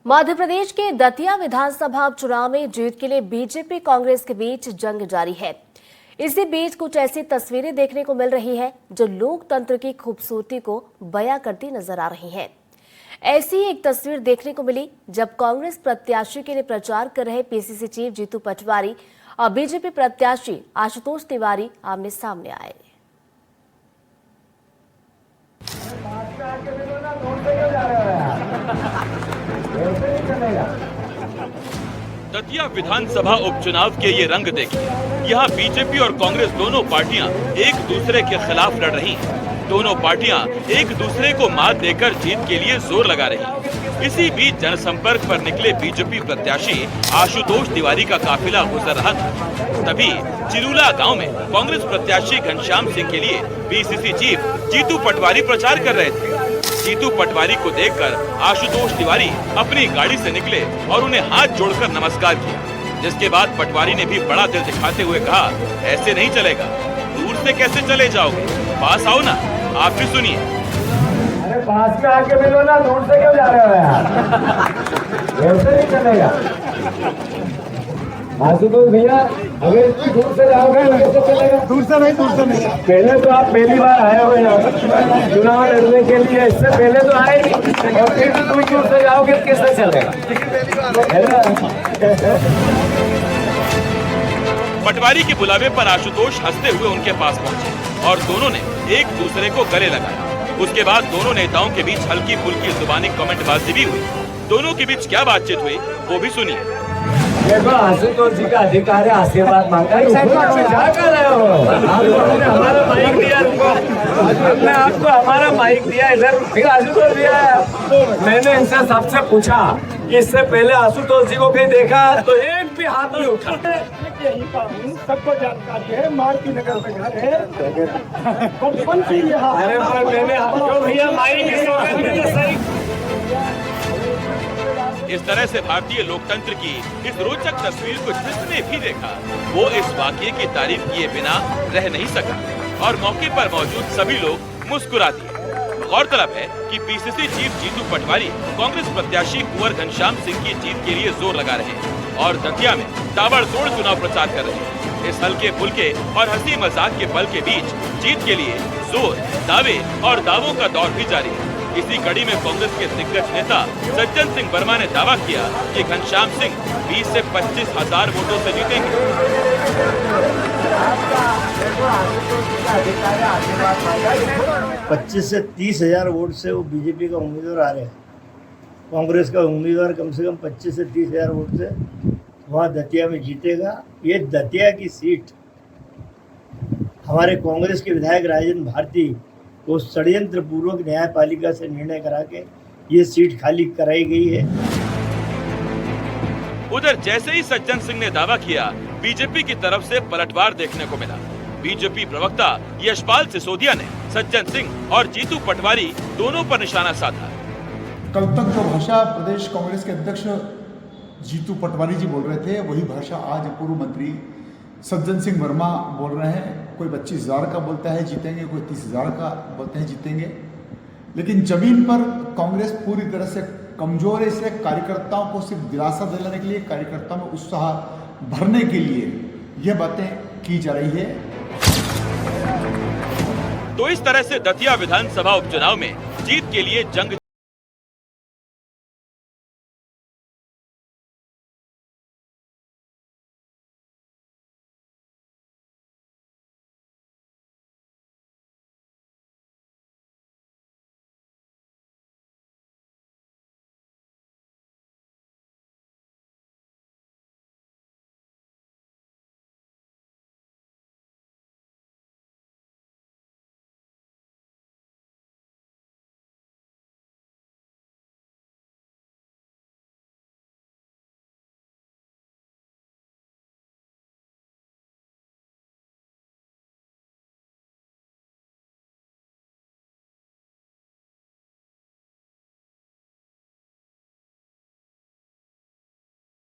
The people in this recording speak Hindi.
मध्य प्रदेश के दतिया विधानसभा उपचुनाव में जीत के लिए बीजेपी कांग्रेस के बीच जंग जारी है। इसी बीच कुछ ऐसी तस्वीरें देखने को मिल रही है जो लोकतंत्र की खूबसूरती को बयां करती नजर आ रही हैं। ऐसी एक तस्वीर देखने को मिली जब कांग्रेस प्रत्याशी के लिए प्रचार कर रहे पीसीसी चीफ जीतू पटवारी और बीजेपी प्रत्याशी आशुतोष तिवारी आमने सामने आए। दतिया विधानसभा उपचुनाव के ये रंग देखिए। यहाँ बीजेपी और कांग्रेस दोनों पार्टियां एक दूसरे के खिलाफ लड़ रही हैं। दोनों पार्टियां एक दूसरे को मात देकर जीत के लिए जोर लगा रही हैं। इसी बीच जनसंपर्क पर निकले बीजेपी प्रत्याशी आशुतोष तिवारी का काफिला गुजर रहा था। तभी चिरूला गांव में कांग्रेस प्रत्याशी घनश्याम सिंह के लिए पीसीसी चीफ जीतू पटवारी प्रचार कर रहे थे। जीतू पटवारी को देखकर आशुतोष तिवारी अपनी गाड़ी से निकले और उन्हें हाथ जोड़कर नमस्कार किया, जिसके बाद पटवारी ने भी बड़ा दिल दिखाते हुए कहा, ऐसे नहीं चलेगा, दूर से कैसे चले जाओगे, पास आओ ना। आप भी सुनिए। अरे पास में आके मिलो ना, दूर से क्यों जा रहे हो यार, ऐसे नहीं चलेगा। आशुतोष भैया, अगर दूर से जाओगे कैसे चलेगा? दूर से नहीं। पहले तो आप पहली बार आए हो यहाँ चुनाव लड़ने के लिए, इससे पहले तो आए नहीं, और फिर दूर से जाओगे कैसे चलेगा? पटवारी के बुलावे पर आशुतोष हंसते हुए उनके पास पहुंचे और दोनों ने एक दूसरे को गले लगाया। उसके बाद दोनों नेताओं के बीच हल्की फुल्की जुबानी कमेंटबाजी भी हुई। दोनों के बीच क्या बातचीत हुई वो भी सुनिए। देखो, आशुतोष जी का अधिकार है आशीर्वाद मांगना। क्या कर रहे हो? आपने हमारा माइक दिया, आपने आपको हमारा माइक दिया इधर, फिर आशुतोष दिया। मैंने इनसे सबसे पूछा, इससे पहले आशुतोष जी को कहीं देखा तो एक भी हाथ नहीं उठा। सबको जानकारी है, मारुति नगर में घर है। अरे मैंने भैया माइक इस तरह से भारतीय लोकतंत्र की इस रोचक तस्वीर को जिसने भी देखा वो इस वाकये की तारीफ किए बिना रह नहीं सका और मौके पर मौजूद सभी लोग मुस्कुरा दिए। गौरतलब है कि पीसीसी चीफ जीतू पटवारी कांग्रेस प्रत्याशी कुंवर घनश्याम सिंह की जीत के लिए जोर लगा रहे हैं और दतिया में ताबड़तोड़ चुनाव प्रचार कर रहे हैं। इस हल्के फुल्के और हंसी मजाक के पल के बीच जीत के लिए जोर, दावे और दावों का दौर भी जारी है। इसी कड़ी में कांग्रेस के दिग्गज नेता सज्जन सिंह वर्मा ने दावा किया कि घनश्याम सिंह 20 से 25 हजार वोटों से जीतेंगे। 25 से 30 हजार वोट से वो बीजेपी का उम्मीदवार आ रहे हैं। कांग्रेस का उम्मीदवार कम से कम 25 से 30 हजार वोट से वहाँ दतिया में जीतेगा। ये दतिया की सीट हमारे कांग्रेस के विधायक राजेंद्र भारती को षड्यंत्र पूर्वक न्यायपालिका से निर्णय करा के ये सीट खाली कराई गई है। उधर जैसे ही सज्जन सिंह ने दावा किया, बीजेपी की तरफ से पलटवार देखने को मिला। बीजेपी प्रवक्ता यशपाल सिसोदिया ने सज्जन सिंह और जीतू पटवारी दोनों पर निशाना साधा। कल तक जो भाषा प्रदेश कांग्रेस के अध्यक्ष जीतू पटवारी जी बोल रहे थे, वही भाषा आज पूर्व मंत्री सज्जन सिंह वर्मा बोल रहे हैं। कोई 25,000 का बोलता है जीतेंगे, कोई 30,000 का बोलते हैं जीतेंगे। लेकिन जमीन पर कांग्रेस पूरी तरह से कमजोर है। इसलिए कार्यकर्ताओं को सिर्फ दिलासा दिलाने के लिए, कार्यकर्ताओं में उत्साह भरने के लिए यह बातें की जा रही है। तो इस तरह से दतिया विधानसभा उपचुनाव में जीत के लिए जंग